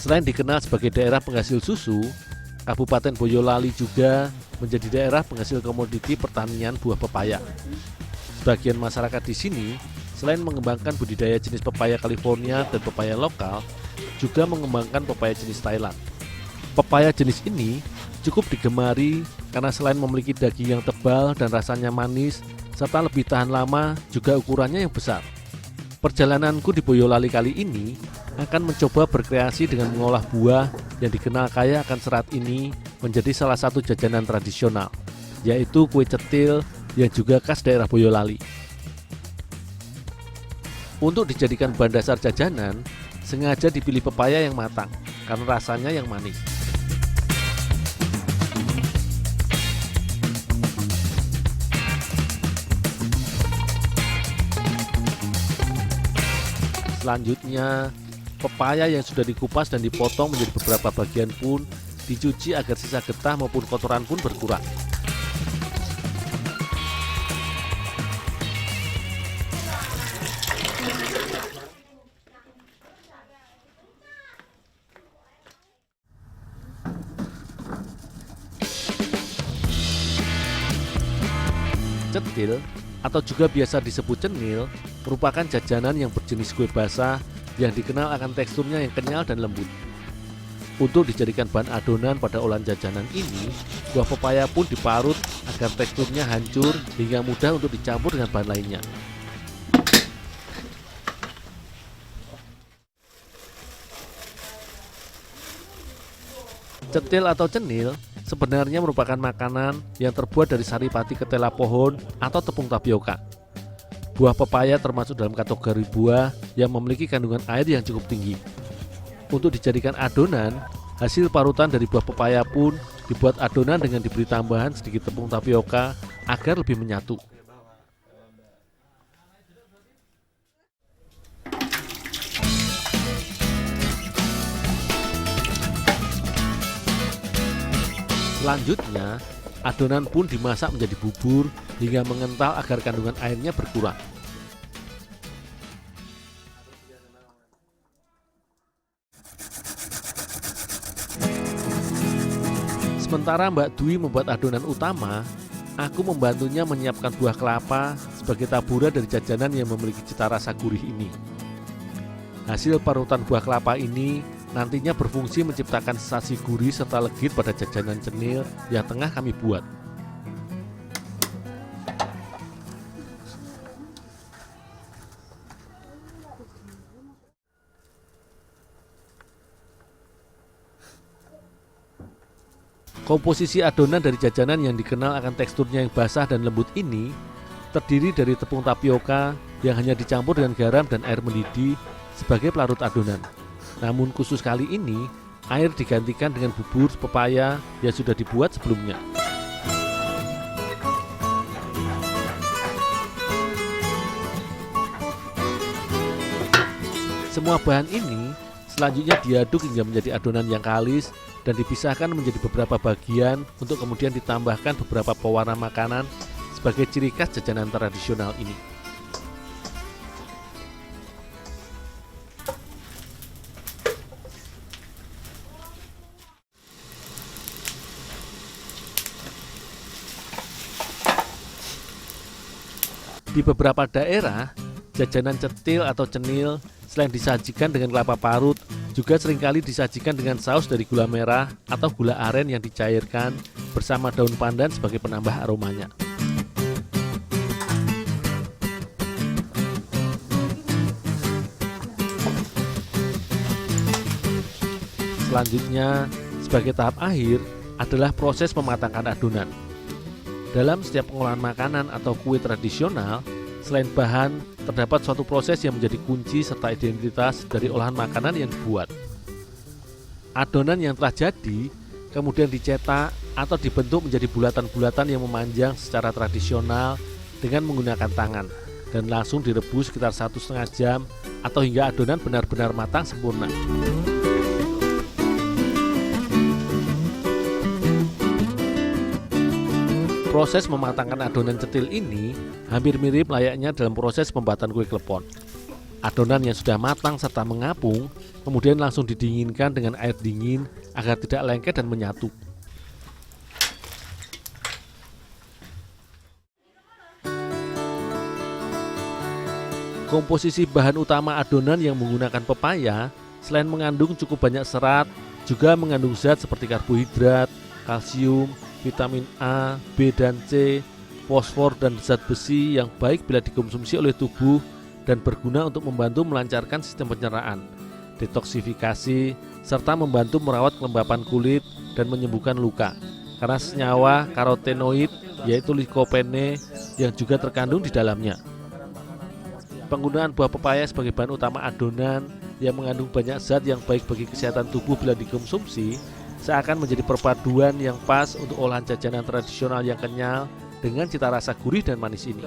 Selain dikenal sebagai daerah penghasil susu, Kabupaten Boyolali juga menjadi daerah penghasil komoditi pertanian buah pepaya. Sebagian masyarakat di sini selain mengembangkan budidaya jenis pepaya California dan pepaya lokal, juga mengembangkan pepaya jenis Thailand. Pepaya jenis ini cukup digemari karena selain memiliki daging yang tebal dan rasanya manis, serta lebih tahan lama, juga ukurannya yang besar. Perjalananku di Boyolali kali ini akan mencoba berkreasi dengan mengolah buah yang dikenal kaya akan serat ini menjadi salah satu jajanan tradisional, yaitu kue cetil yang juga khas daerah Boyolali. Untuk dijadikan bahan dasar jajanan, sengaja dipilih pepaya yang matang karena rasanya yang manis. Selanjutnya, pepaya yang sudah dikupas dan dipotong menjadi beberapa bagian pun dicuci agar sisa getah maupun kotoran pun berkurang. Cetil atau juga biasa disebut cenil merupakan jajanan yang berjenis kue basah yang dikenal akan teksturnya yang kenyal dan lembut. Untuk dijadikan bahan adonan pada olahan jajanan ini, buah pepaya pun diparut agar teksturnya hancur hingga mudah untuk dicampur dengan bahan lainnya. Cetil atau cenil sebenarnya merupakan makanan yang terbuat dari saripati ketela pohon atau tepung tapioka. Buah pepaya termasuk dalam kategori buah yang memiliki kandungan air yang cukup tinggi. Untuk dijadikan adonan, hasil parutan dari buah pepaya pun dibuat adonan dengan diberi tambahan sedikit tepung tapioka agar lebih menyatu. Selanjutnya, adonan pun dimasak menjadi bubur hingga mengental agar kandungan airnya berkurang. Sementara Mbak Dwi membuat adonan utama, aku membantunya menyiapkan buah kelapa sebagai taburan dari jajanan yang memiliki cita rasa gurih ini. Hasil parutan buah kelapa ini nantinya berfungsi menciptakan sensasi gurih serta legit pada jajanan cenil yang tengah kami buat. Komposisi adonan dari jajanan yang dikenal akan teksturnya yang basah dan lembut ini terdiri dari tepung tapioka yang hanya dicampur dengan garam dan air mendidih sebagai pelarut adonan. Namun khusus kali ini, air digantikan dengan bubur pepaya yang sudah dibuat sebelumnya. Semua bahan ini selanjutnya diaduk hingga menjadi adonan yang kalis dan dipisahkan menjadi beberapa bagian untuk kemudian ditambahkan beberapa pewarna makanan sebagai ciri khas jajanan tradisional ini. Di beberapa daerah, jajanan cetil atau cenil selain disajikan dengan kelapa parut, juga seringkali disajikan dengan saus dari gula merah atau gula aren yang dicairkan bersama daun pandan sebagai penambah aromanya. Selanjutnya, sebagai tahap akhir adalah proses mematangkan adonan. Dalam setiap pengolahan makanan atau kue tradisional, selain bahan, terdapat suatu proses yang menjadi kunci serta identitas dari olahan makanan yang dibuat. Adonan yang telah jadi kemudian dicetak atau dibentuk menjadi bulatan-bulatan yang memanjang secara tradisional dengan menggunakan tangan dan langsung direbus sekitar 1,5 jam atau hingga adonan benar-benar matang sempurna. Proses mematangkan adonan cetil ini hampir mirip layaknya dalam proses pembuatan kue klepon. Adonan yang sudah matang serta mengapung kemudian langsung didinginkan dengan air dingin agar tidak lengket dan menyatu. Komposisi bahan utama adonan yang menggunakan pepaya selain mengandung cukup banyak serat, juga mengandung zat seperti karbohidrat, kalsium, vitamin A, B dan C, fosfor dan zat besi yang baik bila dikonsumsi oleh tubuh dan berguna untuk membantu melancarkan sistem pencernaan, detoksifikasi, serta membantu merawat kelembapan kulit dan menyembuhkan luka. Karena senyawa karotenoid yaitu likopene yang juga terkandung di dalamnya. Penggunaan buah pepaya sebagai bahan utama adonan yang mengandung banyak zat yang baik bagi kesehatan tubuh bila dikonsumsi seakan menjadi perpaduan yang pas untuk olahan jajanan tradisional yang kenyal dengan cita rasa gurih dan manis ini.